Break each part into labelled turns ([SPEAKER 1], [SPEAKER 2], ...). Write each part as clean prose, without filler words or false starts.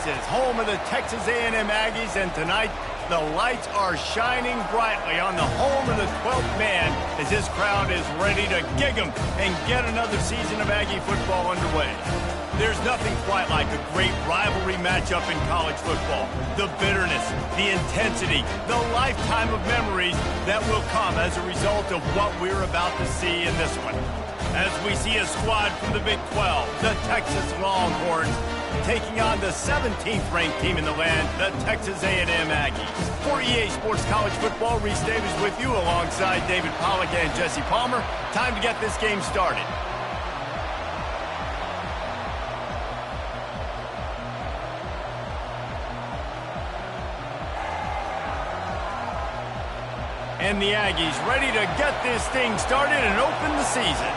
[SPEAKER 1] Texas, home of the Texas A&M Aggies, and tonight the lights are shining brightly on the home of the 12th man as this crowd is ready to gig 'em and get another season of Aggie football underway. There's nothing quite like a great rivalry matchup in college football. The bitterness, the intensity, the lifetime of memories that will come as a result of what we're about to see in this one. As we see a squad from the Big 12, the Texas Longhorns, taking on the 17th ranked team in the land, the Texas A&M Aggies. For EA Sports College Football, Reese Davis with you alongside David Pollack and Jesse Palmer. Time to get this game started. And the Aggies ready to get this thing started and open the season.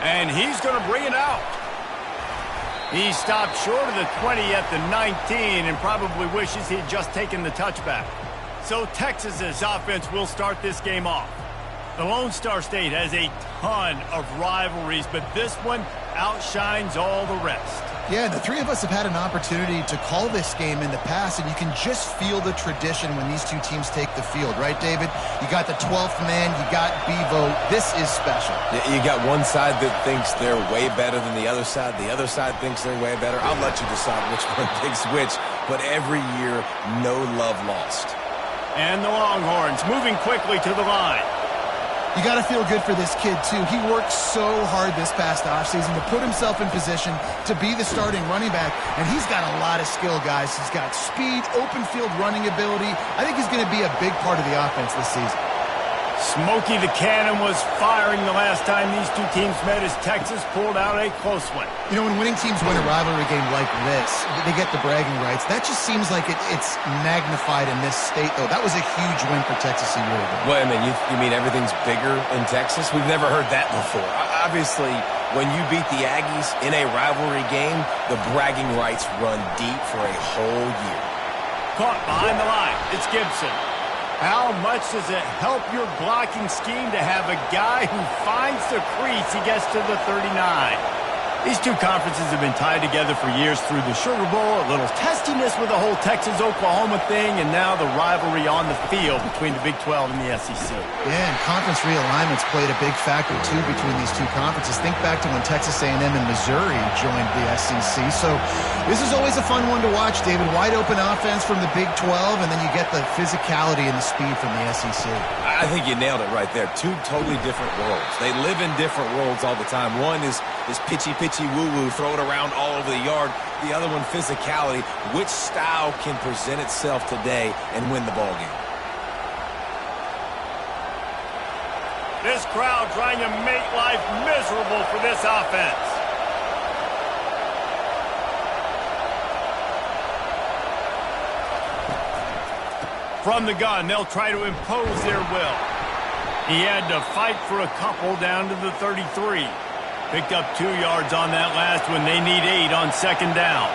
[SPEAKER 1] And he's going to bring it out. He stopped short of the 20 at the 19 and probably wishes he'd just taken the touchback. So Texas's offense will start this game off. The Lone Star State has a ton of rivalries, but this one outshines all the rest.
[SPEAKER 2] Yeah, the three of us have had an opportunity to call this game in the past, and you can just feel the tradition when these two teams take the field, right, David? You got the 12th man, you got Bevo. This is special.
[SPEAKER 3] You got one side that thinks they're way better than the other side thinks they're way better. I'll let you decide which one thinks which, but every year, no love lost.
[SPEAKER 1] And the Longhorns moving quickly to the line.
[SPEAKER 2] You got to feel good for this kid, too. He worked so hard this past offseason to put himself in position to be the starting running back, and he's got a lot of skill, guys. He's got speed, open field running ability. I think he's going to be a big part of the offense this season.
[SPEAKER 1] Smokey the Cannon was firing the last time these two teams met as Texas pulled out a close one.
[SPEAKER 2] You know, when winning teams win a rivalry game like this, they get the bragging rights. That just seems like it's magnified in this state, though. That was a huge win for Texas a year ago.
[SPEAKER 3] Well, I mean, you mean everything's bigger in Texas? We've never heard that before. Obviously, when you beat the Aggies in a rivalry game, the bragging rights run deep for a whole year.
[SPEAKER 1] Caught behind the line. It's Gibson. How much does it help your blocking scheme to have a guy who finds the crease? He gets to the 39. These two conferences have been tied together for years through the Sugar Bowl, a little testiness with the whole Texas-Oklahoma thing, and now the rivalry on the field between the Big 12 and the SEC.
[SPEAKER 2] Yeah, and conference realignments played a big factor, too, between these two conferences. Think back to when Texas A&M and Missouri joined the SEC. So this is always a fun one to watch, David. Wide-open offense from the Big 12, and then you get the physicality and the speed from the SEC.
[SPEAKER 3] I think you nailed it right there. Two totally different worlds. They live in different worlds all the time. One is pitchy woo-woo, throw it around all over the yard. The other one, physicality. Which style can present itself today and win the ball game?
[SPEAKER 1] This crowd trying to make life miserable for this offense. From the gun, they'll try to impose their will. He had to fight for a couple down to the 33. Picked up 2 yards on that last one. They need 8 on second down.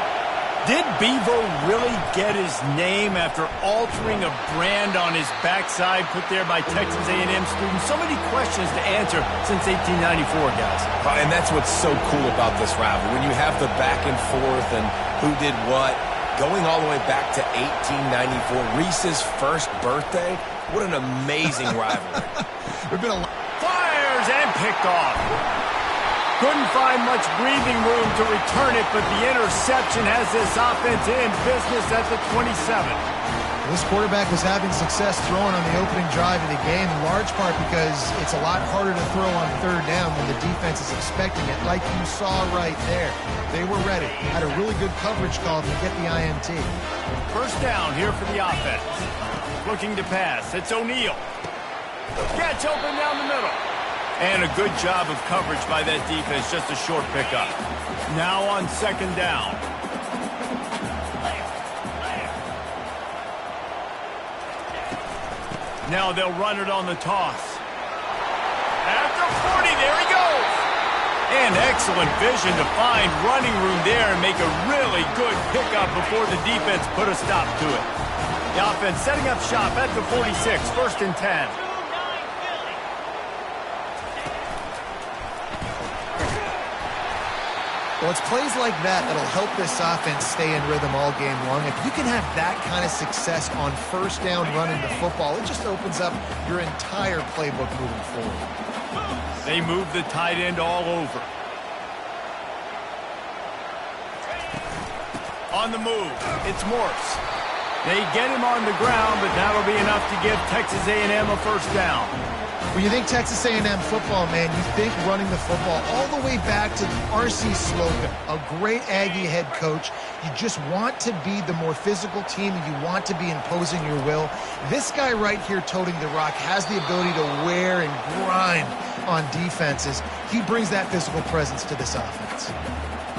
[SPEAKER 1] Did Bevo really get his name after altering a brand on his backside put there by Texas A&M students? So many questions to answer since 1894, guys.
[SPEAKER 3] And that's what's so cool about this rivalry. When you have the back and forth and who did what, going all the way back to 1894, Reese's first birthday, what an amazing rivalry.
[SPEAKER 1] Fires and picked off. Couldn't find much breathing room to return it, but the interception has this offense in business at the 27.
[SPEAKER 2] This quarterback was having success throwing on the opening drive of the game, in large part because it's a lot harder to throw on third down when the defense is expecting it, like you saw right there. They were ready. Had a really good coverage call to get the INT.
[SPEAKER 1] First down here for the offense. Looking to pass. It's O'Neal. Catch open down the middle. And a good job of coverage by that defense, just a short pickup. Now on second down. Now they'll run it on the toss. At the 40, there he goes. And excellent vision to find running room there and make a really good pickup before the defense put a stop to it. The offense setting up shop at the 46, 1st and 10.
[SPEAKER 2] Well, it's plays like that that'll help this offense stay in rhythm all game long. If you can have that kind of success on first down running the football, it just opens up your entire playbook moving forward.
[SPEAKER 1] They move the tight end all over. On the move, it's Morse. They get him on the ground, but that'll be enough to give Texas A&M a first down.
[SPEAKER 2] When you think Texas A&M football, man, you think running the football all the way back to R.C. Slocum, a great Aggie head coach. You just want to be the more physical team, and you want to be imposing your will. This guy right here toting the rock has the ability to wear and grind on defenses. He brings that physical presence to this offense.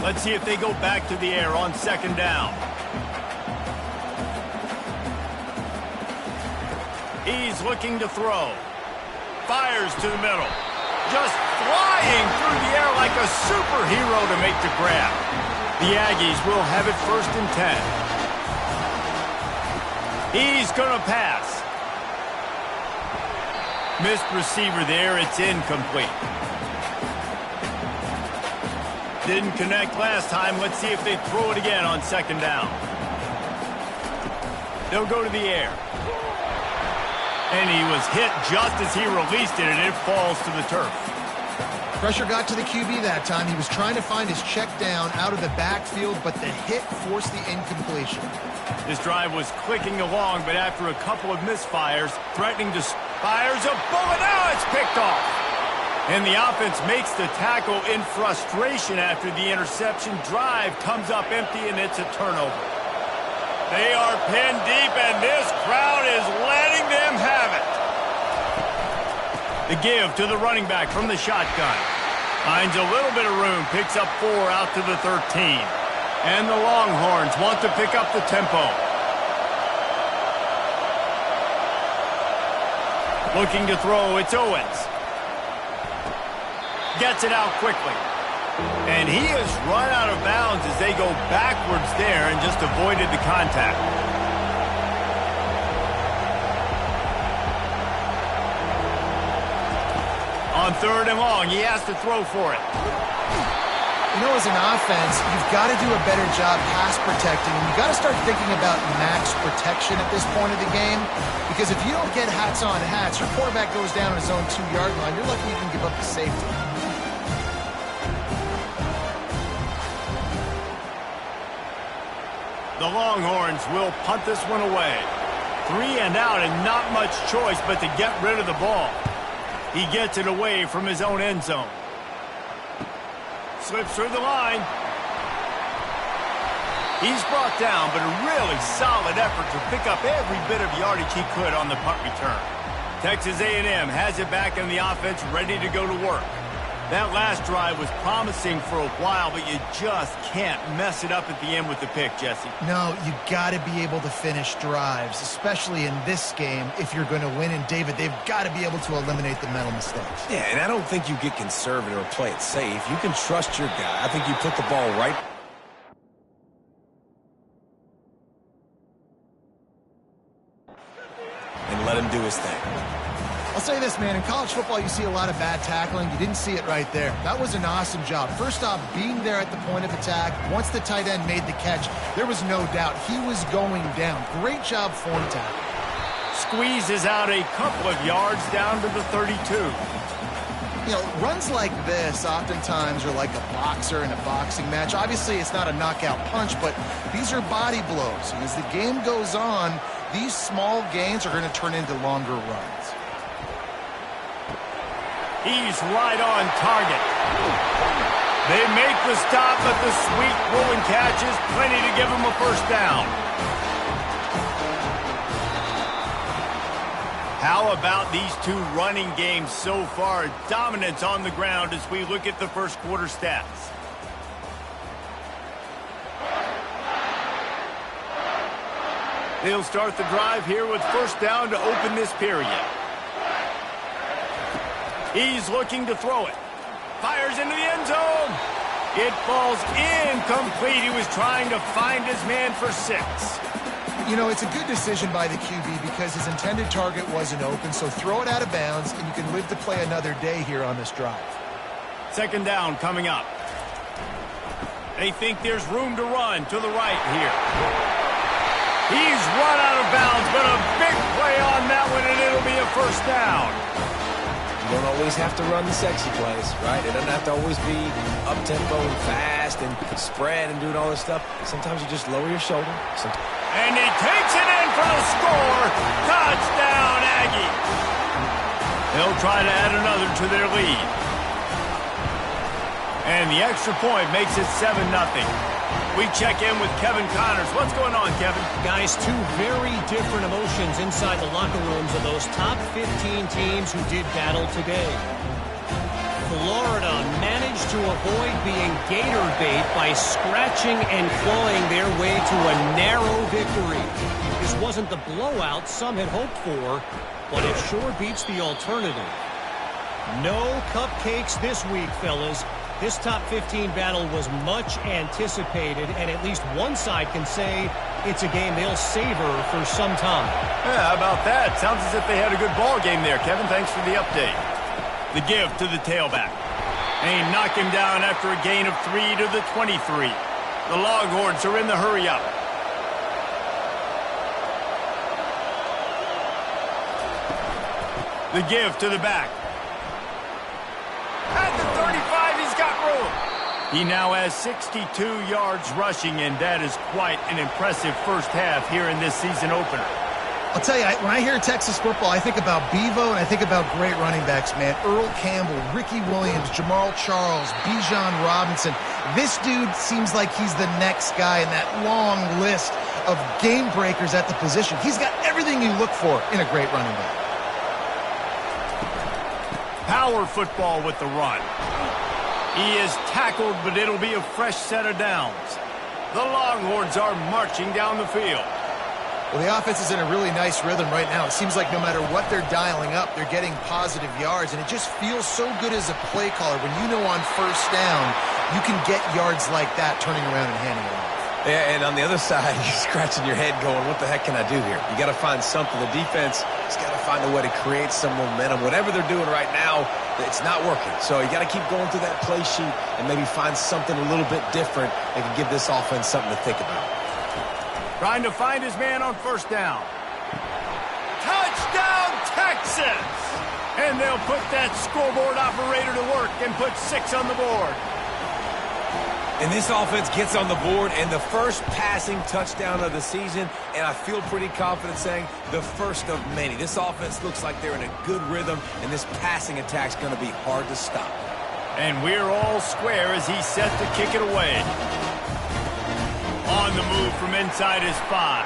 [SPEAKER 1] Let's see if they go back to the air on second down. He's looking to throw. Fires to the middle. Just flying through the air like a superhero to make the grab. The Aggies will have it 1st and 10. He's going to pass. Missed receiver there. It's incomplete. Didn't connect last time. Let's see if they throw it again on second down. They'll go to the air. And he was hit just as he released it, and it falls to the turf.
[SPEAKER 2] Pressure got to the QB that time. He was trying to find his check down out of the backfield, but the hit forced the incompletion.
[SPEAKER 1] This drive was clicking along, but after a couple of misfires, threatening to fires a bullet. Now it's picked off. And the offense makes the tackle in frustration after the interception. Drive comes up empty, and it's a turnover. They are pinned deep, and this crowd is letting them have it. The give to the running back from the shotgun. Finds a little bit of room, picks up 4 out to the 13. And the Longhorns want to pick up the tempo. Looking to throw, it's Owens. Gets it out quickly. And he has run out of bounds as they go backwards there and just avoided the contact. On 3rd and long, he has to throw for it.
[SPEAKER 2] You know, as an offense, you've got to do a better job pass protecting, and you've got to start thinking about max protection at this point of the game, because if you don't get hats on hats, your quarterback goes down on his own 2-yard line, you're lucky you can give up the safety.
[SPEAKER 1] The Longhorns will punt this one away. 3 and out, and not much choice but to get rid of the ball. He gets it away from his own end zone. Slips through the line. He's brought down, but a really solid effort to pick up every bit of yardage he could on the punt return. Texas A&M has it back in the offense, ready to go to work. That last drive was promising for a while, but you just can't mess it up at the end with the pick, Jesse.
[SPEAKER 2] No, you got to be able to finish drives, especially in this game if you're going to win. And, David, they've got to be able to eliminate the mental mistakes.
[SPEAKER 3] Yeah, and I don't think you get conservative or play it safe. You can trust your guy. I think you put the ball right and let him do his thing.
[SPEAKER 2] I'll say this, man. In college football, you see a lot of bad tackling. You didn't see it right there. That was an awesome job. First off, being there at the point of attack. Once the tight end made the catch, there was no doubt he was going down. Great job form tackle.
[SPEAKER 1] Squeezes out a couple of yards down to the 32.
[SPEAKER 2] You know, runs like this oftentimes are like a boxer in a boxing match. Obviously, it's not a knockout punch, but these are body blows. And as the game goes on, these small gains are going to turn into longer runs.
[SPEAKER 1] He's right on target. They make the stop, but the sweet rolling catch is plenty to give him a first down. How about these two running games so far? Dominance on the ground as we look at the first quarter stats. They'll start the drive here with first down to open this period. He's looking to throw it. Fires into the end zone. It falls incomplete. He was trying to find his man for 6.
[SPEAKER 2] You know, it's a good decision by the QB because his intended target wasn't open, so throw it out of bounds, and you can live to play another day here on this drive.
[SPEAKER 1] Second down coming up. They think there's room to run to the right here. He's run out of bounds, but a big play on that one, and it'll be a first down.
[SPEAKER 3] You don't always have to run the sexy plays, right? It doesn't have to always be up-tempo and fast and spread and doing all this stuff. Sometimes you just lower your shoulder.
[SPEAKER 1] And he takes it in for the score. Touchdown, Aggie. They'll try to add another to their lead. And the extra point makes it 7-0. We check in with Kevin Connors. What's going on, Kevin?
[SPEAKER 4] Guys, two very different emotions inside the locker rooms of those top 15 teams who did battle today. Florida managed to avoid being gator bait by scratching and clawing their way to a narrow victory. This wasn't the blowout some had hoped for, but it sure beats the alternative. No cupcakes this week, fellas. This top 15 battle was much anticipated, and at least one side can say it's a game they'll savor for some time.
[SPEAKER 1] Yeah, how about that? Sounds as if they had a good ball game there, Kevin. Thanks for the update. The give to the tailback. And he knocked him down after a gain of 3 to the 23. The Longhorns are in the hurry-up. The give to the back. At the 35, he's got room. He now has 62 yards rushing, and that is quite an impressive first half here in this season opener.
[SPEAKER 2] I'll tell you, when I hear Texas football, I think about Bevo, and I think about great running backs, man. Earl Campbell, Ricky Williams, Jamal Charles, Bijan Robinson. This dude seems like he's the next guy in that long list of game breakers at the position. He's got everything you look for in a great running back.
[SPEAKER 1] Power football with the run. He is tackled, but it'll be a fresh set of downs. The Longhorns are marching down the field.
[SPEAKER 2] Well, the offense is in a really nice rhythm right now. It seems like no matter what they're dialing up, they're getting positive yards, and it just feels so good as a play caller when you know on first down you can get yards like that turning around and handing it off.
[SPEAKER 3] Yeah, and on the other side, you're scratching your head going, what the heck can I do here? You got to find something. The defense has got to find a way to create some momentum. Whatever they're doing right now, it's not working. So you got to keep going through that play sheet and maybe find something a little bit different that can give this offense something to think about.
[SPEAKER 1] Trying to find his man on first down. Touchdown, Texas! And they'll put that scoreboard operator to work and put 6 on the board.
[SPEAKER 3] And this offense gets on the board and the first passing touchdown of the season, and I feel pretty confident saying the first of many. This offense looks like they're in a good rhythm, and this passing attack's going to be hard to stop.
[SPEAKER 1] And we're all square as he's set to kick it away. On the move from inside his 5.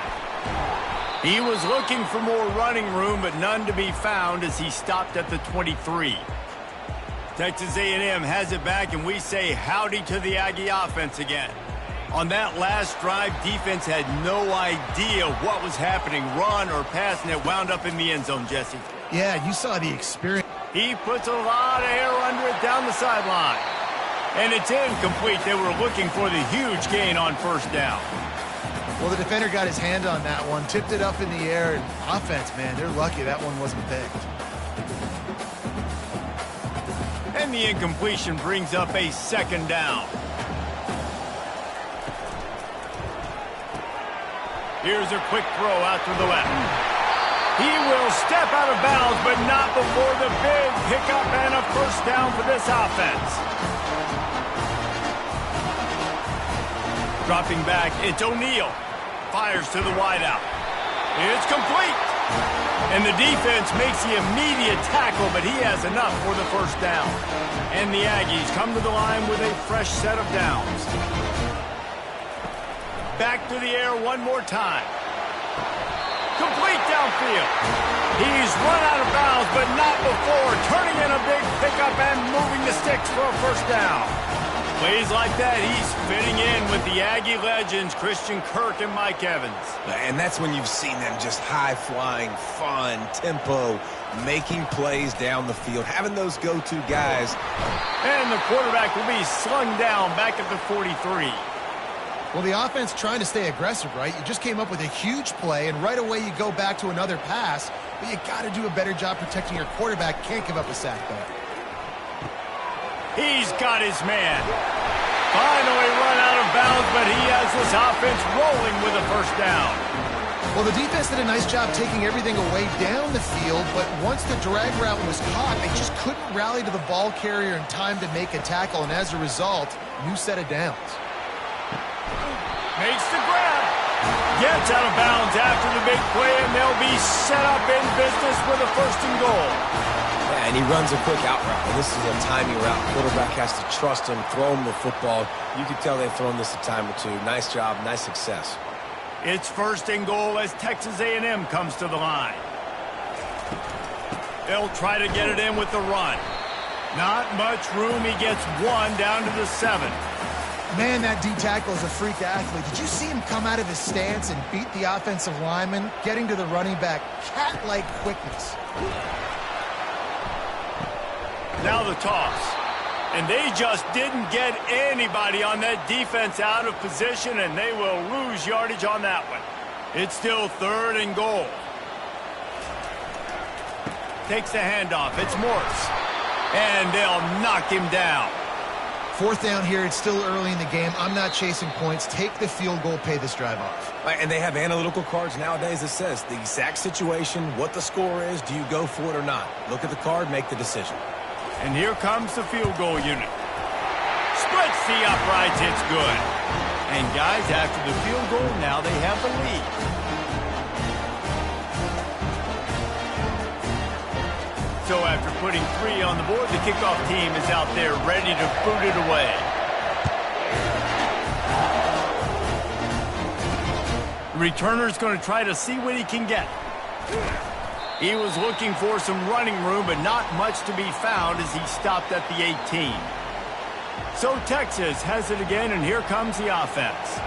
[SPEAKER 1] He was looking for more running room, but none to be found as he stopped at the 23. Texas A&M has it back, and we say howdy to the Aggie offense again. On that last drive, defense had no idea what was happening, run or pass, and it wound up in the end zone, Jesse.
[SPEAKER 2] Yeah, you saw the experience.
[SPEAKER 1] He puts a lot of air under it down the sideline. And it's incomplete. They were looking for the huge gain on first down.
[SPEAKER 2] Well, the defender got his hand on that one, tipped it up in the air, and offense, man, they're lucky that one wasn't picked.
[SPEAKER 1] And the incompletion brings up a second down. Here's a quick throw out to the left. He will step out of bounds, but not before the big pickup and a first down for this offense. Dropping back, it's O'Neal. Fires to the wideout. It's complete. And the defense makes the immediate tackle, but he has enough for the first down. And the Aggies come to the line with a fresh set of downs. Back to the air one more time. Complete downfield. He's run out of bounds, but not before turning in a big pickup and moving the sticks for a first down. Plays like that, he's fitting in with the Aggie legends, Christian Kirk and Mike Evans.
[SPEAKER 3] And that's when you've seen them just high-flying, fun, tempo, making plays down the field, having those go-to guys.
[SPEAKER 1] And the quarterback will be slung down back at the 43.
[SPEAKER 2] Well, the offense trying to stay aggressive, right? You just came up with a huge play, and right away you go back to another pass, but you got to do a better job protecting your quarterback. Can't give up a sack there.
[SPEAKER 1] He's got his man. Finally run out of bounds, but he has this offense rolling with a first down.
[SPEAKER 2] Well, the defense did a nice job taking everything away down the field, but once the drag route was caught, they just couldn't rally to the ball carrier in time to make a tackle, and as a result, new set of downs.
[SPEAKER 1] Makes the grab. Gets out of bounds after the big play, and they'll be set up in business with a first and goal.
[SPEAKER 3] Yeah, and he runs a quick out route, and this is a timing route. Quarterback has to trust him, throw him the football. You can tell they've thrown this a time or two. Nice job, nice success.
[SPEAKER 1] It's first and goal as Texas A&M comes to the line. They'll try to get it in with the run. Not much room. He gets one down to the 7.
[SPEAKER 2] Man, that D tackle is a freak athlete. Did you see him come out of his stance and beat the offensive lineman, getting to the running back? Cat-like quickness.
[SPEAKER 1] Now the toss. And they just didn't get anybody on that defense out of position, and they will lose yardage on that one. It's still third and goal. Takes the handoff. It's Morris. And they'll knock him down.
[SPEAKER 2] Fourth down here. It's still early in the game. I'm not chasing points. Take the field goal, pay this drive off.
[SPEAKER 3] And they have analytical cards nowadays that says the exact situation, what the score is, do you go for it or not? Look at the card, make the decision.
[SPEAKER 1] And here comes the field goal unit. Splits the uprights, it's good. And guys, after the field goal, now they have the lead. So after putting 3 on the board, the kickoff team is out there ready to boot it away. The returner's going to try to see what he can get. He was looking for some running room, but not much to be found as he stopped at the 18. So Texas has it again, and here comes the offense.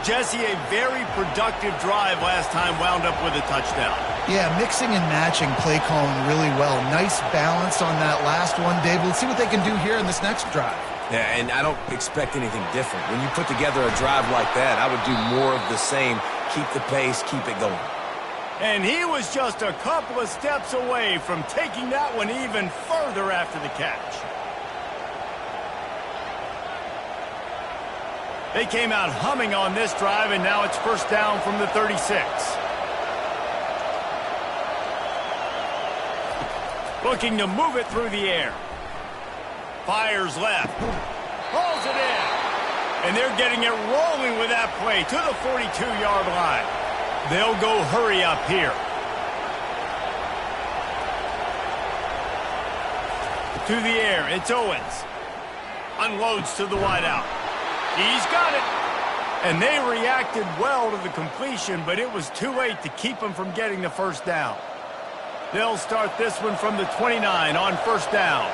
[SPEAKER 1] Jesse, a very productive drive last time, wound up with a touchdown.
[SPEAKER 2] Yeah, mixing and matching play calling really well. Nice balance on that last one, Dave. We'll see what they can do here in this next drive.
[SPEAKER 3] Yeah, and I don't expect anything different. When you put together a drive like that, I would do more of the same. Keep the pace, keep it going.
[SPEAKER 1] And he was just a couple of steps away from taking that one even further after the catch. They came out humming on this drive, and now it's first down from the 36. Looking to move it through the air. Fires left. Hauls it in. And they're getting it rolling with that play to the 42-yard line. They'll go hurry up here. To the air, it's Owens. Unloads to the wideout. He's got it. And they reacted well to the completion, but it was too late to keep them from getting the first down. They'll start this one from the 29 on first down.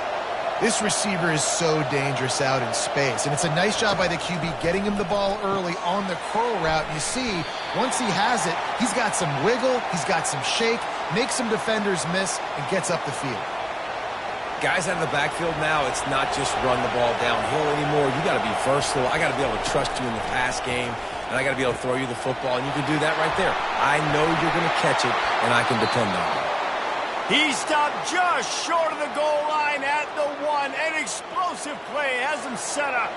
[SPEAKER 2] This receiver is so dangerous out in space, and it's a nice job by the QB getting him the ball early on the curl route. You see, once he has it, he's got some wiggle, he's got some shake, makes some defenders miss, and gets up the field.
[SPEAKER 3] Guys out of the backfield now, it's not just run the ball downhill anymore. You got to be versatile. I got to be able to trust you in the pass game, and I got to be able to throw you the football, and you can do that right there. I know you're going to catch it, and I can depend on it.
[SPEAKER 1] He stopped just short of the goal line at the 1. An explosive play has him set up.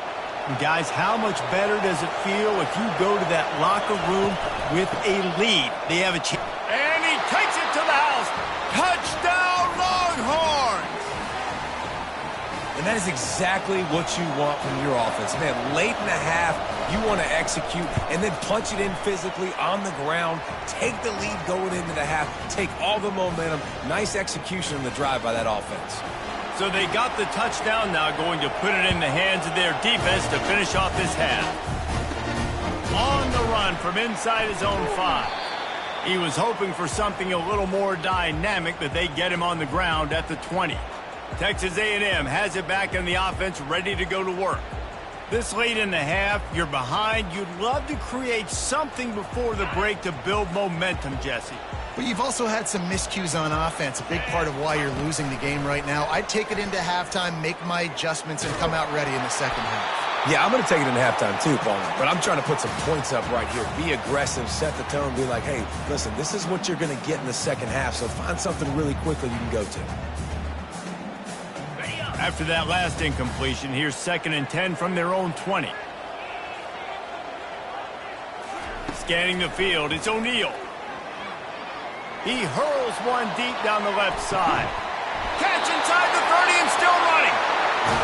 [SPEAKER 1] And guys, how much better does it feel if you go to that locker room with a lead? They have a chance. And he takes it to the house. Touchdown, Longhorns!
[SPEAKER 3] And that is exactly what you want from your offense. Man, late in the half, you want to execute and then punch it in physically on the ground. Take the lead going into the half. Take all the momentum. Nice execution on the drive by that offense.
[SPEAKER 1] So they got the touchdown, now going to put it in the hands of their defense to finish off this half. On the run from inside his own 5. He was hoping for something a little more dynamic, but they get him on the ground at the 20. Texas A&M has it back in the offense, ready to go to work. This late in the half, you're behind. You'd love to create something before the break to build momentum, Jesse.
[SPEAKER 2] But you've also had some miscues on offense, a big part of why you're losing the game right now. I'd take it into halftime, make my adjustments, and come out ready in the second half.
[SPEAKER 3] Yeah, I'm going to take it into halftime too, Paul. But I'm trying to put some points up right here. Be aggressive, set the tone, be like, hey, listen, this is what you're going to get in the second half, so find something really quickly you can go to.
[SPEAKER 1] After that last incompletion, here's 2nd and 10 from their own 20. Scanning the field, it's O'Neal. He hurls one deep down the left side. Catch inside the 30 and still running.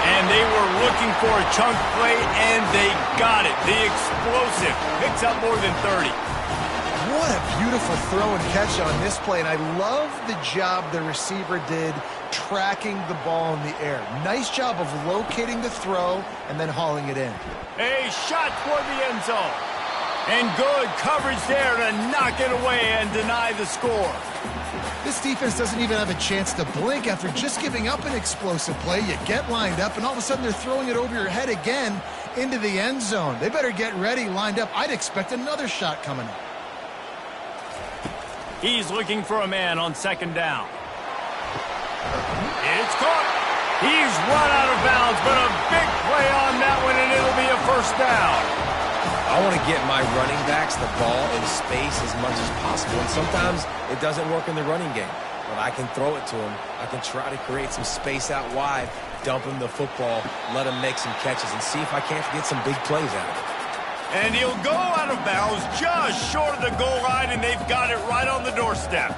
[SPEAKER 1] And they were looking for a chunk play, and they got it. The explosive picks up more than 30.
[SPEAKER 2] What a beautiful throw and catch on this play, and I love the job the receiver did tracking the ball in the air. Nice job of locating the throw and then hauling it in.
[SPEAKER 1] A shot toward the end zone. And good coverage there to knock it away and deny the score.
[SPEAKER 2] This defense doesn't even have a chance to blink after just giving up an explosive play. You get lined up, and all of a sudden they're throwing it over your head again into the end zone. They better get ready, lined up. I'd expect another shot coming up.
[SPEAKER 1] He's looking for a man on 2nd down. It's caught. He's run out of bounds, but a big play on that one, and it'll be a 1st down.
[SPEAKER 3] I want to get my running backs the ball in space as much as possible, and sometimes it doesn't work in the running game. But I can throw it to him. I can try to create some space out wide, dump him the football, let him make some catches, and see if I can't get some big plays out of it.
[SPEAKER 1] And he'll go out of bounds just short of the goal line, and they've got it right on the doorstep.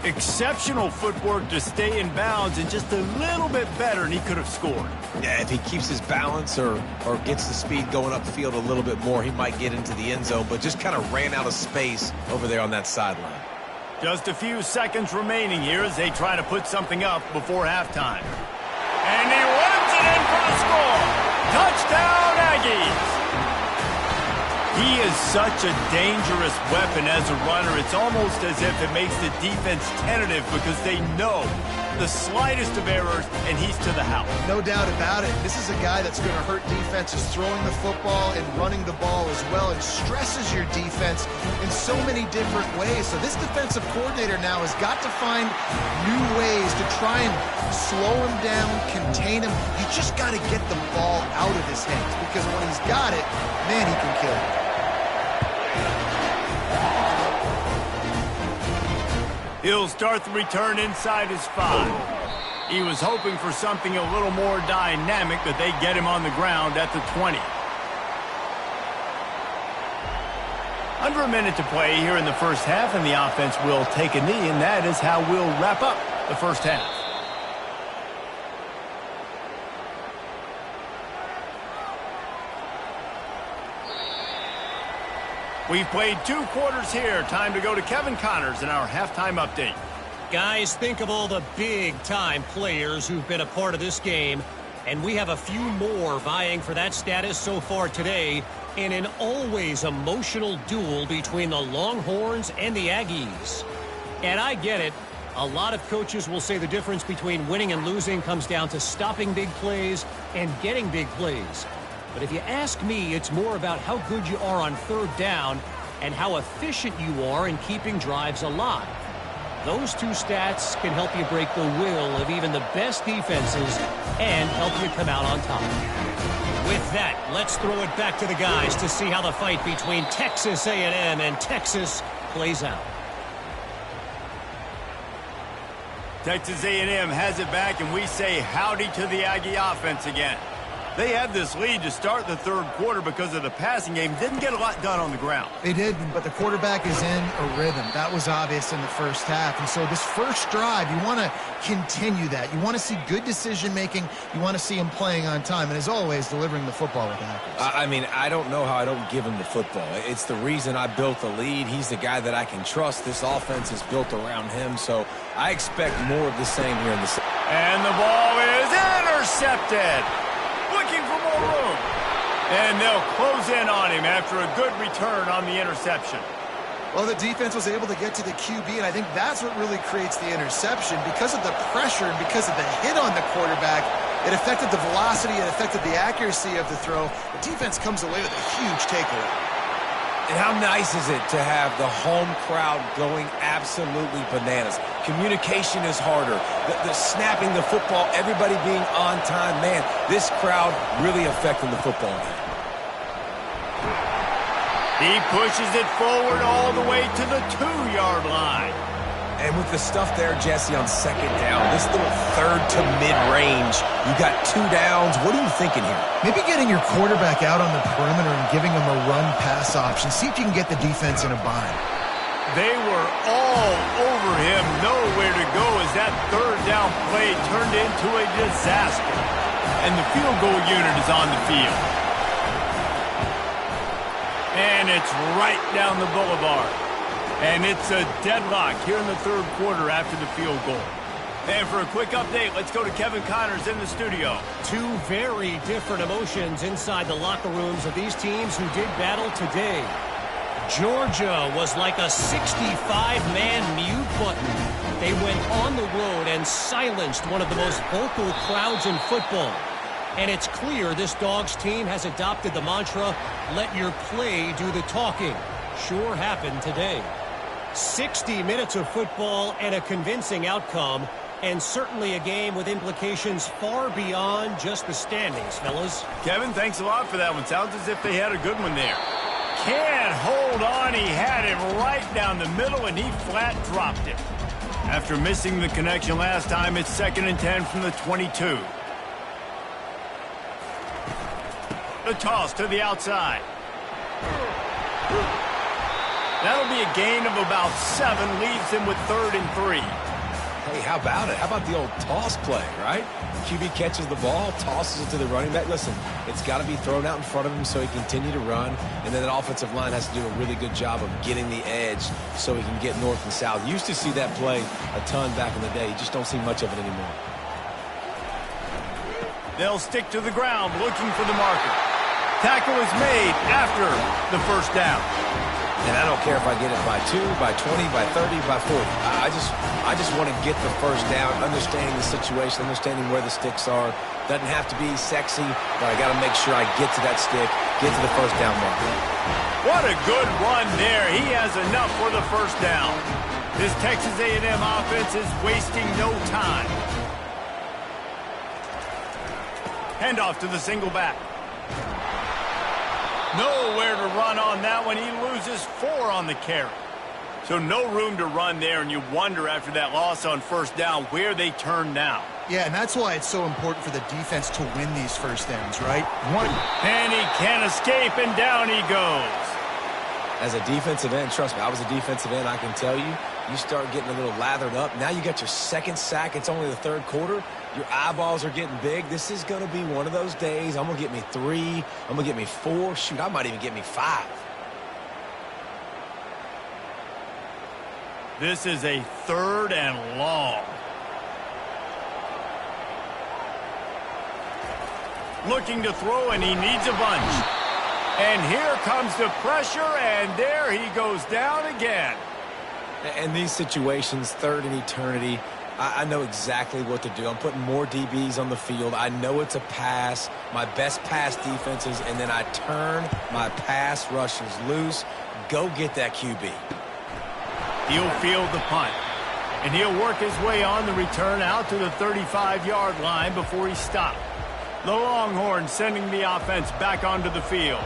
[SPEAKER 1] Exceptional footwork to stay in bounds, and just a little bit better, and he could have scored.
[SPEAKER 3] Yeah, if he keeps his balance or gets the speed going upfield a little bit more, he might get into the end zone, but just kind of ran out of space over there on that sideline.
[SPEAKER 1] Just a few seconds remaining here as they try to put something up before halftime. And he runs it in for the score. Touchdown, Aggies! He is such a dangerous weapon as a runner. It's almost as if it makes the defense tentative because they know the slightest of errors, and he's to the house.
[SPEAKER 2] No doubt about it. This is a guy that's going to hurt defenses throwing the football and running the ball as well, and stresses your defense in so many different ways. So this defensive coordinator now has got to find new ways to try and slow him down, contain him. You just got to get the ball out of his hands, because when he's got it, man, he can kill it.
[SPEAKER 1] He'll start the return inside his 5. He was hoping for something a little more dynamic, but they get him on the ground at the 20. Under a minute to play here in the 1st half, and the offense will take a knee, and that is how we'll wrap up the 1st half. We've played 2 quarters here. Time to go to Kevin Connors in our halftime update.
[SPEAKER 4] Guys, think of all the big-time players who've been a part of this game, and we have a few more vying for that status so far today in an always emotional duel between the Longhorns and the Aggies. And I get it. A lot of coaches will say the difference between winning and losing comes down to stopping big plays and getting big plays. But if you ask me, it's more about how good you are on 3rd down and how efficient you are in keeping drives alive. Those 2 stats can help you break the will of even the best defenses and help you come out on top. With that, let's throw it back to the guys to see how the fight between Texas A&M and Texas plays out.
[SPEAKER 1] Texas A&M has it back, and we say howdy to the Aggie offense again. They had this lead to start the 3rd quarter because of the passing game. Didn't get a lot done on the ground.
[SPEAKER 2] They did, but the quarterback is in a rhythm. That was obvious in the 1st half. And so this 1st drive, you want to continue that. You want to see good decision-making. You want to see him playing on time. And as always, delivering the football with accuracy.
[SPEAKER 3] I mean, I don't know how I don't give him the football. It's the reason I built the lead. He's the guy that I can trust. This offense is built around him. So I expect more of the same here in the...
[SPEAKER 1] And the ball is intercepted. Looking for more room. And they'll close in on him after a good return on the interception.
[SPEAKER 2] Well, the defense was able to get to the QB, and I think that's what really creates the interception. Because of the pressure and because of the hit on the quarterback, it affected the velocity, it affected the accuracy of the throw. The defense comes away with a huge takeaway.
[SPEAKER 3] And how nice is it to have the home crowd going absolutely bananas? Communication is harder. The snapping the football, everybody being on time. Man, this crowd really affecting the football game.
[SPEAKER 1] He pushes it forward all the way to the 2-yard line.
[SPEAKER 3] And with the stuff there, Jesse, on second down, this little third to mid-range, you got 2 downs. What are you thinking here?
[SPEAKER 2] Maybe getting your quarterback out on the perimeter and giving him a run-pass option. See if you can get the defense in a bind.
[SPEAKER 1] They were all over him, nowhere to go as that third down play turned into a disaster. And the field goal unit is on the field. And it's right down the boulevard. And it's a deadlock here in the third quarter after the field goal. And for a quick update, let's go to Kevin Connors in the studio.
[SPEAKER 4] Two very different emotions inside the locker rooms of these teams who did battle today. Georgia was like a 65-man mute button. They went on the road and silenced one of the most vocal crowds in football. And it's clear this Dogs team has adopted the mantra, let your play do the talking. Sure happened today. 60 minutes of football and a convincing outcome, and certainly a game with implications far beyond just the standings, fellas.
[SPEAKER 1] Kevin, thanks a lot for that one. Sounds as if they had a good one there. Can't hold on. He had it right down the middle, and he flat dropped it. After missing the connection last time, it's 2nd and 10 from the 22. The toss to the outside. That'll be a gain of about 7, leaves him with 3rd and 3.
[SPEAKER 3] Hey, how about it? How about the old toss play, right? QB catches the ball, tosses it to the running back. Listen, it's got to be thrown out in front of him so he can continue to run, and then that offensive line has to do a really good job of getting the edge so he can get north and south. You used to see that play a ton back in the day. You just don't see much of it anymore.
[SPEAKER 1] They'll stick to the ground looking for the marker. Tackle is made after the first down.
[SPEAKER 3] And I don't care if I get it by 2, by 20, by 30, by 40. I just want to get the first down, understanding the situation, understanding where the sticks are. Doesn't have to be sexy, but I got to make sure I get to that stick, get to the first down marker.
[SPEAKER 1] What a good run there. He has enough for the first down. This Texas A&M offense is wasting no time. Handoff to the single back. Nowhere to run on that one. He loses 4 on the carry. So no room to run there, and you wonder after that loss on first down where they turn now.
[SPEAKER 2] Yeah, and that's why it's so important for the defense to win these first downs, right?
[SPEAKER 1] And he can't escape, and down he goes.
[SPEAKER 3] As a defensive end, trust me, I was a defensive end, I can tell you, you start getting a little lathered up. Now you got your 2nd sack. It's only the 3rd quarter. Your eyeballs are getting big. This is going to be one of those days. I'm going to get me 3. I'm going to get me 4. Shoot, I might even get me 5.
[SPEAKER 1] This is a 3rd and long. Looking to throw, and he needs a bunch. And here comes the pressure, and there he goes down again.
[SPEAKER 3] In these situations, 3rd and eternity, I know exactly what to do. I'm putting more DBs on the field. I know it's a pass, my best pass defenses, and then I turn my pass rushers loose. Go get that QB.
[SPEAKER 1] He'll field the punt, and he'll work his way on the return out to the 35-yard line before he stopped. The Longhorns sending the offense back onto the field.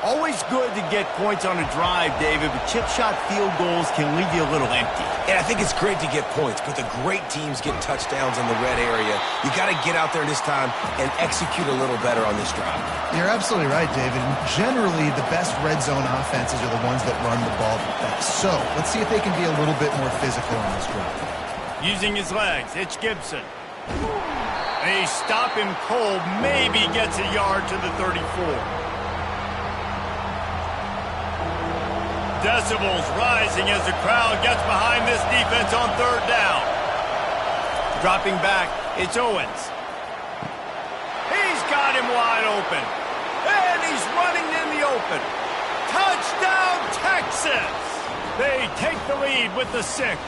[SPEAKER 1] Always good to get points on a drive, David, but chip shot field goals can leave you a little empty.
[SPEAKER 3] And I think it's great to get points, but the great teams get touchdowns in the red area. You got to get out there this time and execute a little better on this drive.
[SPEAKER 2] You're absolutely right, David. Generally, the best red zone offenses are the ones that run the ball the best. So let's see if they can be a little bit more physical on this drive.
[SPEAKER 1] Using his legs, it's Gibson. They stop him cold, maybe gets a yard to the 34. Decibels rising as the crowd gets behind this defense on 3rd down. Dropping back, it's Owens. He's got him wide open. And he's running in the open. Touchdown, Texas! They take the lead with the 6.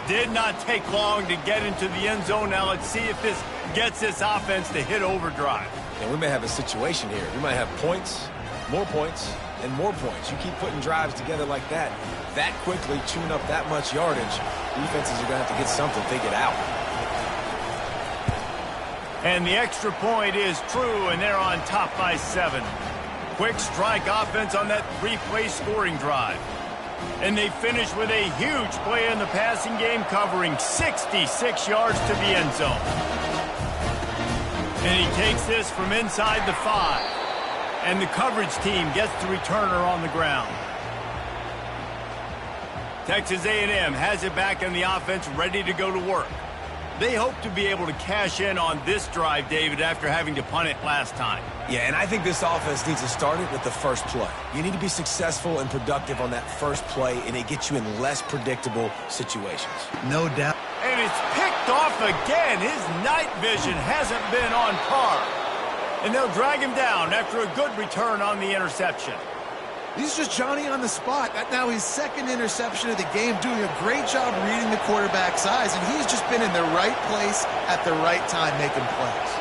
[SPEAKER 1] Did not take long to get into the end zone. Now let's see if this gets this offense to hit overdrive.
[SPEAKER 3] And we may have a situation here. We might have points, more points, and more points. You keep putting drives together like that quickly, chewing up that much yardage, defenses are going to have to get something figured out.
[SPEAKER 1] And the extra point is true, and they're on top by 7. Quick strike offense on that 3-play scoring drive. And they finish with a huge play in the passing game, covering 66 yards to the end zone. And he takes this from inside the 5. And the coverage team gets the returner on the ground. Texas A&M has it back in the offense, ready to go to work. They hope to be able to cash in on this drive, David, after having to punt it last time.
[SPEAKER 3] Yeah, and I think this offense needs to start it with the first play. You need to be successful and productive on that first play, and it gets you in less predictable situations.
[SPEAKER 2] No doubt.
[SPEAKER 1] And it's picked off again. His night vision hasn't been on par. And they'll drag him down after a good return on the interception.
[SPEAKER 2] He's just Johnny on the spot. Now his second interception of the game, doing a great job reading the quarterback's eyes, and he's just been in the right place at the right time making plays.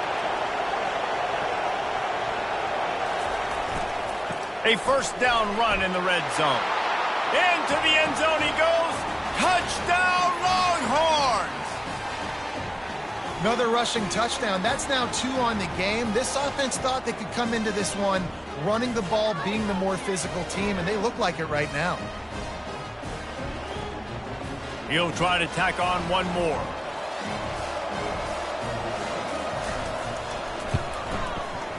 [SPEAKER 1] A first down run in the red zone. Into the end zone he goes. Touchdown, Longhorns!
[SPEAKER 2] Another rushing touchdown. That's now 2 on the game. This offense thought they could come into this one running the ball, being the more physical team, and they look like it right now.
[SPEAKER 1] He'll try to tack on one more.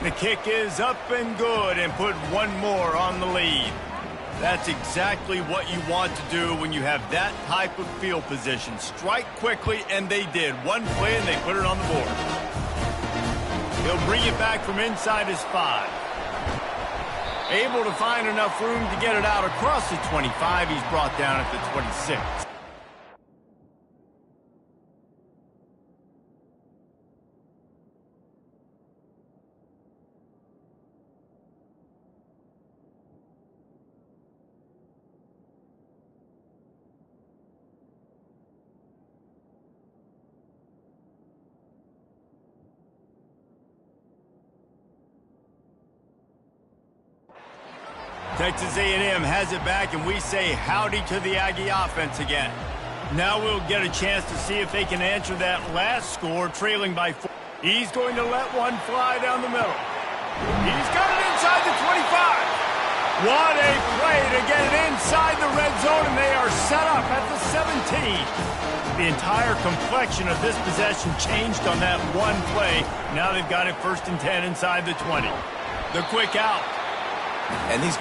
[SPEAKER 1] The kick is up and good, and put one more on the lead. That's exactly what you want to do when you have that type of field position. Strike quickly, and they did. One play, and they put it on the board. He'll bring it back from inside his 5. Able to find enough room to get it out across the 25. He's brought down at the 26. Texas A&M has it back, and we say howdy to the Aggie offense again. Now we'll get a chance to see if they can answer that last score, trailing by 4. He's going to let one fly down the middle. He's got it inside the 25. What a play to get it inside the red zone, and they are set up at the 17. The entire complexion of this possession changed on that one play. Now they've got it 1st and 10 inside the 20. The quick out.
[SPEAKER 3] And these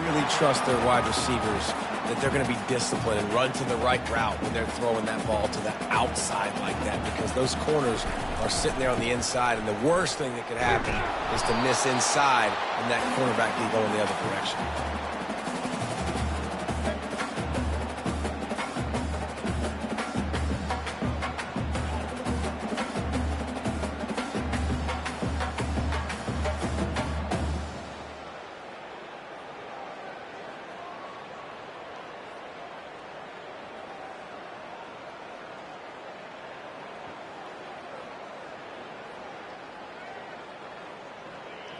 [SPEAKER 3] really trust their wide receivers that they're going to be disciplined and run to the right route when they're throwing that ball to the outside like that, because those corners are sitting there on the inside, and the worst thing that could happen is to miss inside and that cornerback be going the other direction.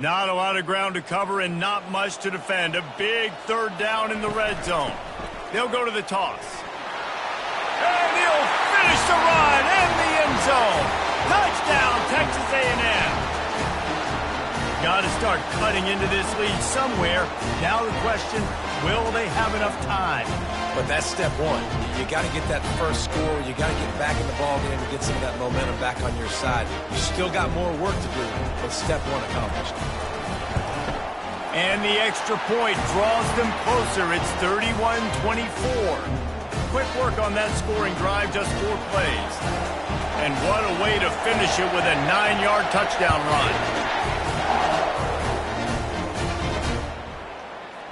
[SPEAKER 1] Not a lot of ground to cover and not much to defend. A big 3rd down in the red zone. They'll go to the toss. And he'll finish the run in the end zone. Touchdown, Texas A&M. Got to start cutting into this lead somewhere. Now the question, will they have enough time?
[SPEAKER 3] But that's step one. You got to get that first score. You got to get back in the ball game and get some of that momentum back on your side. You still got more work to do, but step one accomplished.
[SPEAKER 1] And the extra point draws them closer. It's 31-24. Quick work on that scoring drive, just 4 plays. And what a way to finish it with a 9-yard touchdown run.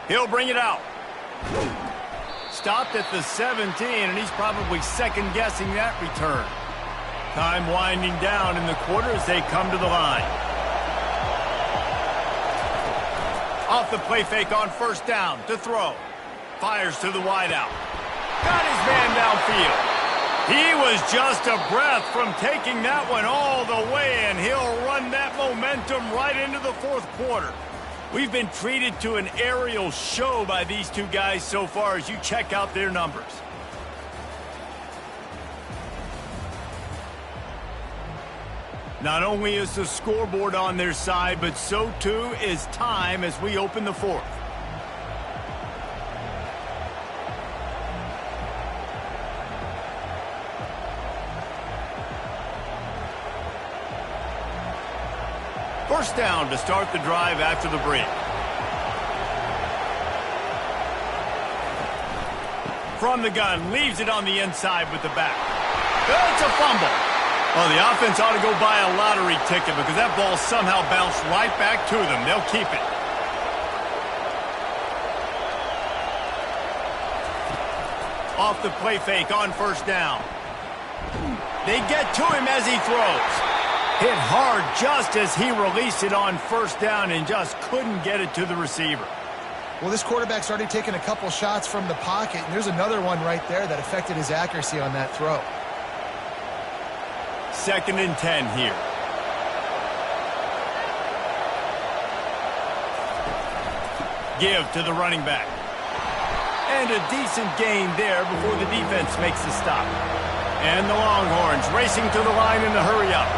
[SPEAKER 1] He'll bring it out. stopped at the 17, and he's probably second-guessing that return. Time winding down in the quarter as they come to the line. Off the play fake on first down to throw. Fires to the wideout. Got his man downfield. He was just a breath from taking that one all the way, and he'll run that momentum right into the fourth quarter. We've been treated to an aerial show by these two guys so far as you check out their numbers. Not only is the scoreboard on their side, but so too is time as we open the fourth. First down to start the drive after the break. From the gun, leaves it on the inside with the back. It's a fumble. Well, the offense ought to go buy a lottery ticket because that ball somehow bounced right back to them. They'll keep it. Off the play fake on first down. They get to him as he throws. Hit hard just as he released it on first down and just couldn't get it to the receiver.
[SPEAKER 2] Well, this quarterback's already taken a couple shots from the pocket, and there's another one right there that affected his accuracy on that throw.
[SPEAKER 1] 2nd and 10 here. Give to the running back. And a decent gain there before the defense makes the stop. And the Longhorns racing to the line in a hurry-up.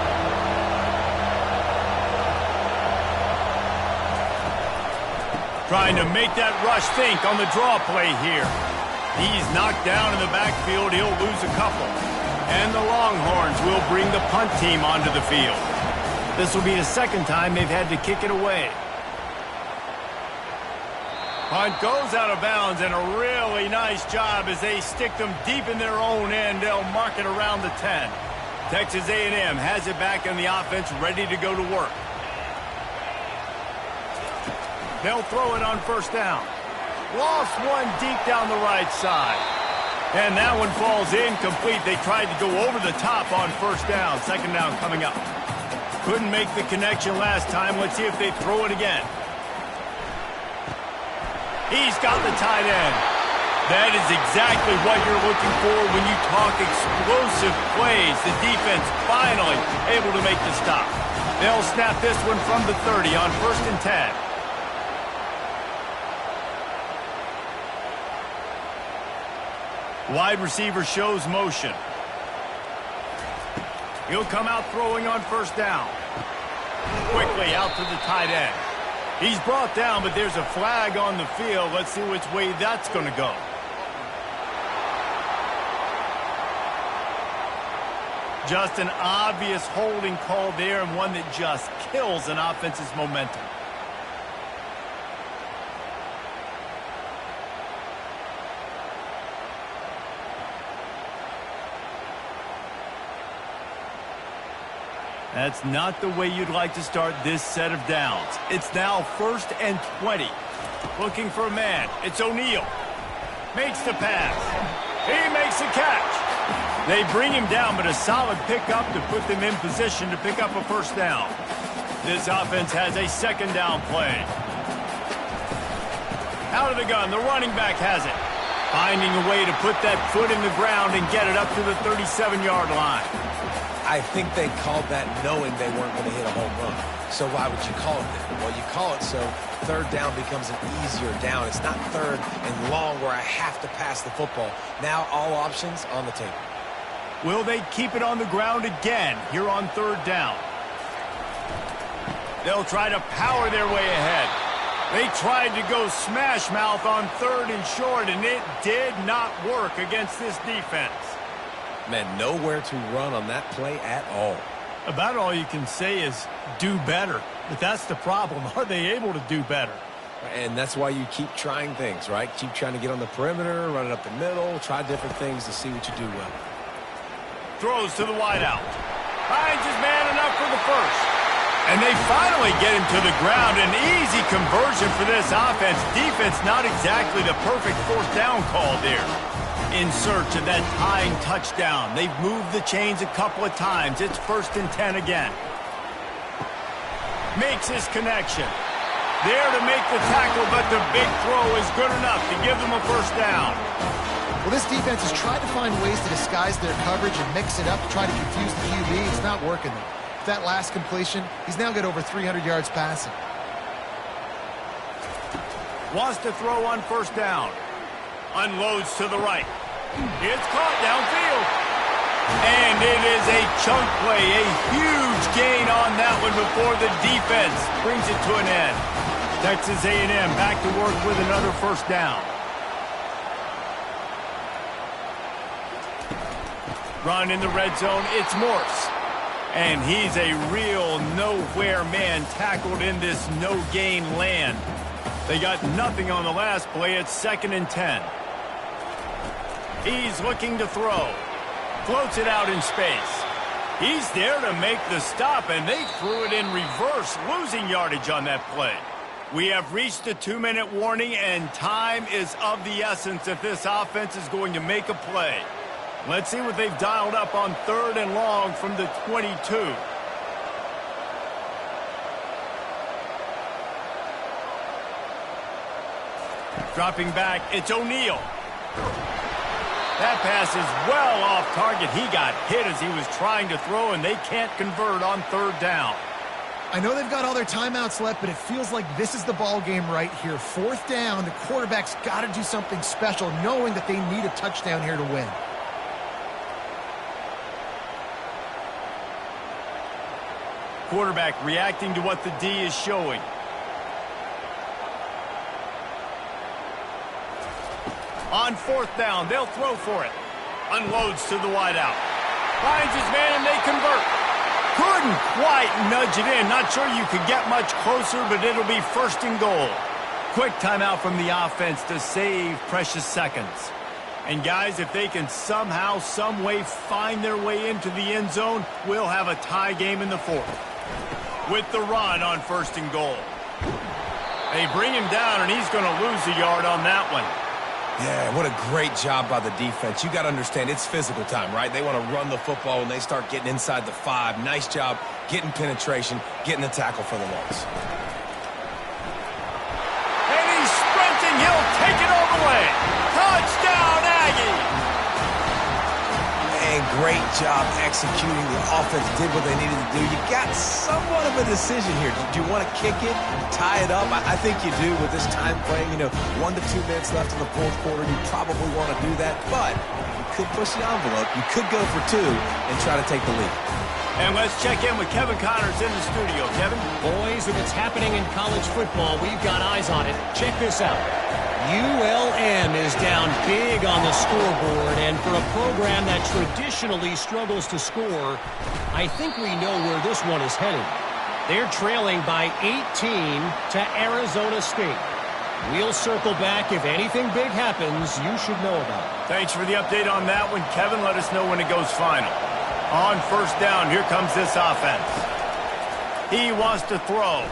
[SPEAKER 1] Trying to make that rush think on the draw play here. He's knocked down in the backfield. He'll lose a couple. And the Longhorns will bring the punt team onto the field. This will be the second time they've had to kick it away. Punt goes out of bounds, and a really nice job as they stick them deep in their own end. They'll mark it around the 10. Texas A&M has it back in the offense, ready to go to work. They'll throw it on first down. Lost one deep down the right side. And that one falls incomplete. They tried to go over the top on first down. Second down coming up. Couldn't make the connection last time. Let's see if they throw it again. He's got the tight end. That is exactly what you're looking for when you talk explosive plays. The defense finally able to make the stop. They'll snap this one from the 30 on 1st and 10. Wide receiver shows motion. He'll come out throwing on first down. Quickly out to the tight end. He's brought down, but there's a flag on the field. Let's see which way that's going to go. Just an obvious holding call there, and one that just kills an offense's momentum. That's not the way you'd like to start this set of downs. It's now 1st and 20. Looking for a man. It's O'Neal. Makes the pass. He makes the catch. They bring him down, but a solid pickup to put them in position to pick up a first down. This offense has a second down play. Out of the gun, the running back has it. Finding a way to put that foot in the ground and get it up to the 37-yard line.
[SPEAKER 3] I think they called that knowing they weren't going to hit a home run. So why would you call it that? Well, you call it so third down becomes an easier down. It's not third and long where I have to pass the football. Now all options on the table.
[SPEAKER 1] Will they keep it on the ground again here on third down? They'll try to power their way ahead. They tried to go smash mouth on 3rd and short, and it did not work against this defense.
[SPEAKER 3] Man, nowhere to run on that play at all.
[SPEAKER 1] About all you can say is do better. But that's the problem. Are they able to do better?
[SPEAKER 3] And that's why you keep trying things, right? Keep trying to get on the perimeter, run it up the middle, try different things to see what you do well.
[SPEAKER 1] Throws to the wideout. Finds his man enough for the first. And they finally get him to the ground. An easy conversion for this offense. Defense, not exactly the perfect fourth down call there. In search of that tying touchdown. They've moved the chains a couple of times. It's 1st and 10 again. Makes his connection. There to make the tackle, but the big throw is good enough to give them a first down.
[SPEAKER 2] Well, this defense has tried to find ways to disguise their coverage and mix it up to try to confuse the QB. It's not working, though. That last completion, he's now got over 300 yards passing.
[SPEAKER 1] Wants to throw on first down. Unloads to the right. It's caught downfield. And it is a chunk play, a huge gain on that one before the defense brings it to an end. Texas A&M back to work with another first down. Run in the red zone, it's Morse. And he's a real nowhere man tackled in this no-gain land. They got nothing on the last play. It's 2nd and 10. He's looking to throw. Floats it out in space. He's there to make the stop, and they threw it in reverse, losing yardage on that play. We have reached the 2-minute warning, and time is of the essence if this offense is going to make a play. Let's see what they've dialed up on 3rd and long from the 22. Dropping back, it's O'Neal. That pass is well off target. He got hit as he was trying to throw, and they can't convert on 3rd down.
[SPEAKER 2] I know they've got all their timeouts left, but it feels like this is the ball game right here. 4th down, the quarterback's got to do something special, knowing that they need a touchdown here to win.
[SPEAKER 1] Quarterback reacting to what the D is showing. On 4th down, they'll throw for it. Unloads to the wideout. Finds his man, and they convert. Couldn't quite nudge it in. Not sure you could get much closer, but it'll be 1st and goal. Quick timeout from the offense to save precious seconds. And guys, if they can somehow, some way find their way into the end zone, we'll have a tie game in the 4th. With the run on 1st and goal. They bring him down, and he's going to lose a yard on that one.
[SPEAKER 3] Yeah, what a great job by the defense. You got to understand, it's physical time, right? They want to run the football when they start getting inside the 5. Nice job getting penetration, getting the tackle for the loss.
[SPEAKER 1] And he's sprinting. He'll take it all the way. Touchdown, Aggie!
[SPEAKER 3] And great job executing. The offense did what they needed to do. You got somewhat of a decision here. Do you want to kick it, tie it up? I think you do with this time frame. 1 to 2 minutes left in the 4th quarter. You probably want to do that, but you could push the envelope. You could go for 2 and try to take the lead.
[SPEAKER 1] And let's check in with Kevin Connors in the studio. Kevin?
[SPEAKER 4] Boys, if it's happening in college football, we've got eyes on it. Check this out. ULM is down big on the scoreboard, and for a program that traditionally struggles to score, I think we know where this one is headed. They're trailing by 18 to Arizona State. We'll circle back. If anything big happens, you should know about it.
[SPEAKER 1] Thanks for the update on that one, Kevin. Let us know when it goes final. On 1st down, here comes this offense. He wants to throw.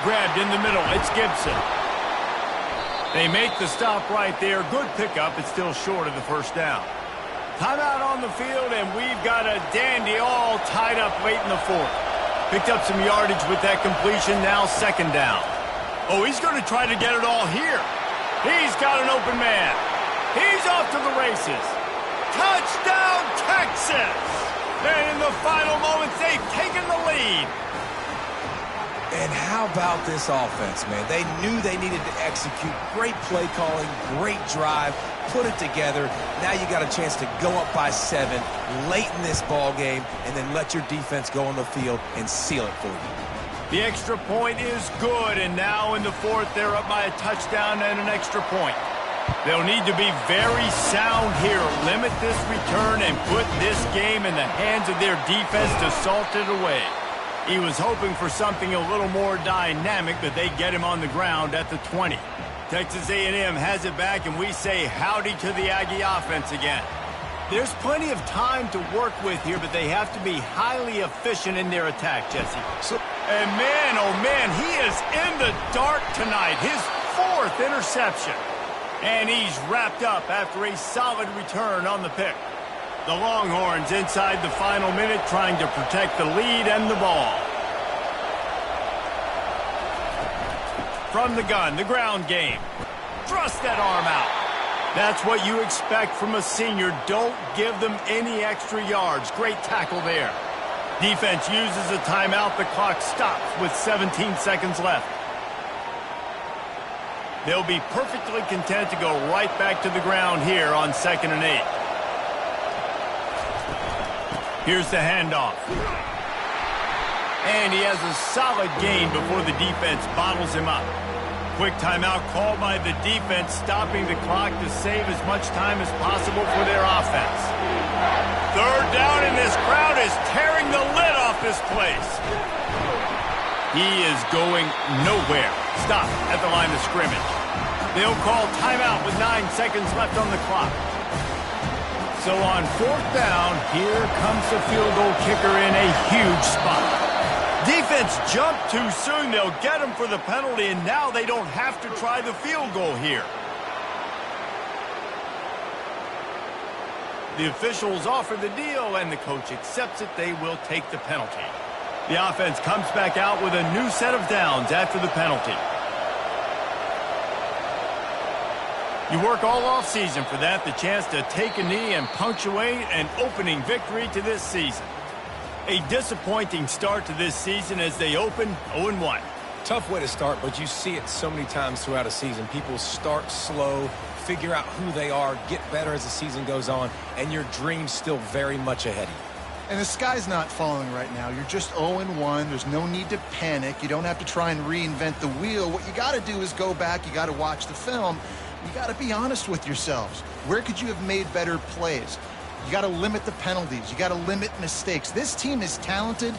[SPEAKER 1] Grabbed in the middle. It's Gibson. They make the stop right there. Good pickup. It's still short of the 1st down. Timeout on the field, and we've got a dandy all tied up late in the 4th. Picked up some yardage with that completion. Now 2nd down. Oh, he's going to try to get it all here. He's got an open man. He's off to the races. Touchdown, Texas! And in the final moments, they've taken the lead.
[SPEAKER 3] And how about this offense, man? They knew they needed to execute. Great play calling, great drive, put it together. Now you got a chance to go up by 7 late in this ball game and then let your defense go on the field and seal it for you.
[SPEAKER 1] The extra point is good, and now in the 4th, they're up by a touchdown and an extra point. They'll need to be very sound here, limit this return, and put this game in the hands of their defense to salt it away. He was hoping for something a little more dynamic, but they get him on the ground at the 20. Texas A&M has it back, and we say howdy to the Aggie offense again. There's plenty of time to work with here, but they have to be highly efficient in their attack, Jesse. And man, oh man, he is in the dark tonight. His 4th interception. And he's wrapped up after a solid return on the pick. The Longhorns inside the final minute trying to protect the lead and the ball. From the gun, the ground game. Thrust that arm out. That's what you expect from a senior. Don't give them any extra yards. Great tackle there. Defense uses a timeout. The clock stops with 17 seconds left. They'll be perfectly content to go right back to the ground here on 2nd and 8. Here's the handoff. And he has a solid gain before the defense bottles him up. Quick timeout called by the defense, stopping the clock to save as much time as possible for their offense. 3rd down, and this crowd is tearing the lid off this place. He is going nowhere. Stop at the line of scrimmage. They'll call timeout with 9 seconds left on the clock. So on 4th down, here comes the field goal kicker in a huge spot. Defense jumped too soon. They'll get him for the penalty, and now they don't have to try the field goal here. The officials offer the deal, and the coach accepts it. They will take the penalty. The offense comes back out with a new set of downs after the penalty. You work all offseason for that, the chance to take a knee and punctuate an opening victory to this season. A disappointing start to this season as they open 0-1.
[SPEAKER 3] Tough way to start, but you see it so many times throughout a season. People start slow, figure out who they are, get better as the season goes on, and your dream's still very much ahead of you.
[SPEAKER 2] And the sky's not falling right now. You're just 0-1. There's no need to panic. You don't have to try and reinvent the wheel. What you got to do is go back. You got to watch the film. You got to be honest with yourselves. Where could you have made better plays? You got to limit the penalties. You got to limit mistakes. This team is talented,